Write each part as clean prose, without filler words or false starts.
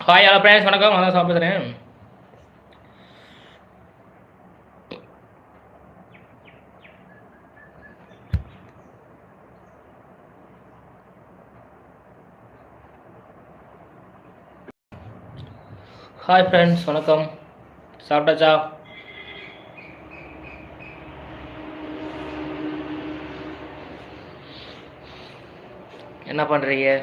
Hi hello friends, வணக்கம். நான் தான் சாப்பிடுறேன். ஹாய் ஃப்ரெண்ட்ஸ், வணக்கம். சாப்பிட்டாச்சா? என்ன பண்ணுறீங்க?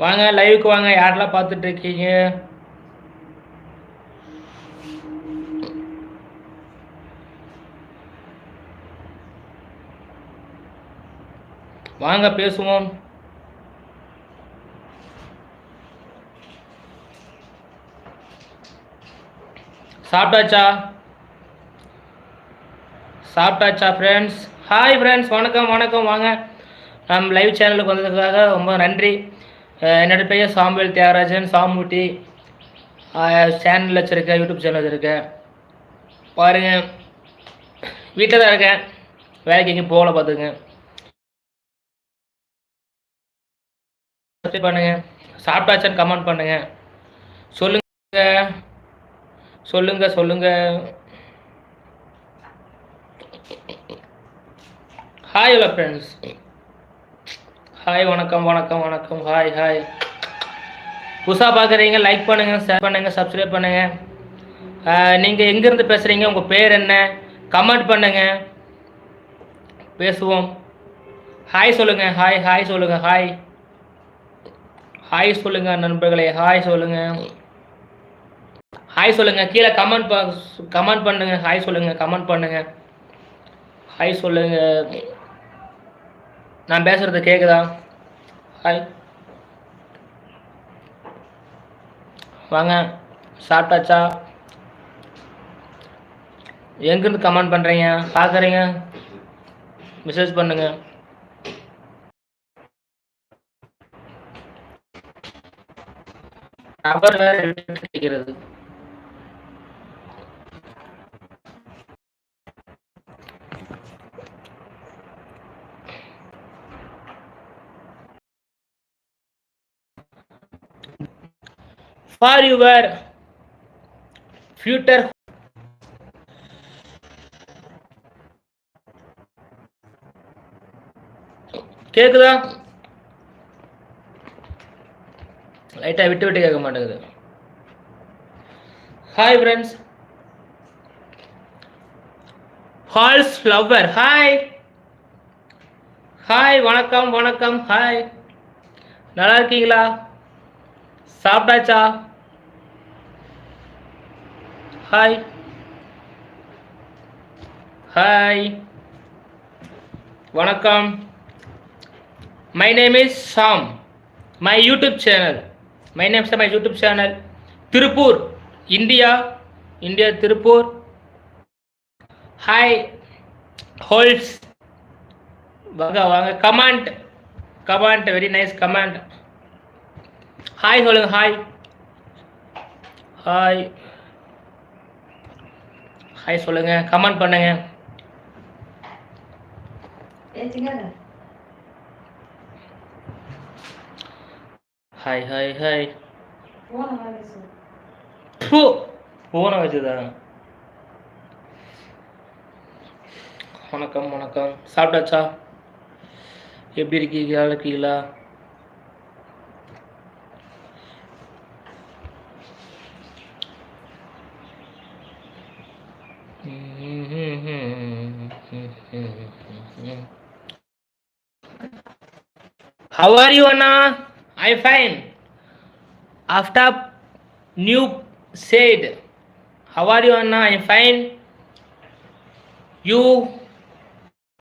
வாங்க, லைவுக்கு வாங்க. யாரெல்லாம் பார்த்துட்டு இருக்கீங்க? வாங்க பேசுவோம். சாப்பிட்டாச்சா? சாப்பிட்டாச்சா ஃப்ரெண்ட்ஸ்? ஹாய் ஃப்ரெண்ட்ஸ், வணக்கம் வணக்கம். வாங்க, நம்ம லைவ் சேனலுக்கு வந்ததுக்காக ரொம்ப நன்றி. என்னோடய பெயர் சாம்பல் தியாகராஜன் சாமுட்டி. சேனல் வச்சுருக்கேன், யூடியூப் சேனல் வச்சுருக்கேன். பாருங்கள், வீட்டில் தான் இருக்கேன், வேலைக்கு எங்கேயும் போகல. பார்த்துங்க, சப்ஸ்கிரைப் பண்ணுங்கள். சாப்பிட்டாச்சான்னு கமெண்ட் பண்ணுங்கள். சொல்லுங்கள் சொல்லுங்கள் சொல்லுங்கள். Hi hello friends. ஹாய், வணக்கம் வணக்கம் வணக்கம். Hi hi. புதுசாக பார்க்குறீங்க, லைக் பண்ணுங்கள், ஷேர் பண்ணுங்கள், சப்ஸ்கிரைப் பண்ணுங்கள். நீங்கள் எங்கேருந்து பேசுகிறீங்க, உங்கள் பேர் என்ன, கமெண்ட் பண்ணுங்கள், பேசுவோம். ஹாய் சொல்லுங்கள். ஹாய் ஹாய் சொல்லுங்கள். ஹாய் ஹாய் சொல்லுங்கள் நண்பர்களே. ஹாய் சொல்லுங்கள். ஹாய் சொல்லுங்கள். கீழே கமெண்ட் பண்ணுங்கள். ஹாய் சொல்லுங்கள், கமெண்ட் பண்ணுங்கள். ஹாய் சொல்லுங்கள். நான் பேசுகிறது கேட்குதா? ஹாய். வாங்க, சாப்பிட்டாச்சா? எங்கேருந்து கமெண்ட் பண்ணுறீங்க, பார்க்குறீங்க? மெசேஜ் பண்ணுங்க. நம்பர் வேறு கேட்கிறது. For your future கேக்குதா? லைட்டா விட்டு விட்டு கேட்க மாட்டேங்குது. Hi friends. ஹால்ஸ் லவ்வர். ஹாய் ஹாய், வணக்கம் வணக்கம். ஹாய், நல்லா இருக்கீங்களா? சாப்பிட்டாச்சா? ஹாய் ஹாய், வணக்கம். My name is Sam. My YouTube channel. My name is my YouTube channel. Tiruppur, India. India, Tiruppur. Hi ஹோல்ஸ். வாங்க வாங்க. Comment very nice comment. Hi சொல்லுங்க. ஹாய் ஹாய் ஹாய் சொல்லுங்க, கமெண்ட் பண்ணுங்க. Hi hi hi. போன வச்சுதா? வணக்கம் வணக்கம். சாப்பிட்டாச்சா? எப்படி இருக்கீங்க? இருக்கீங்களா? How are you, Anna? I'm fine. After new said, how are you, Anna? I'm fine. You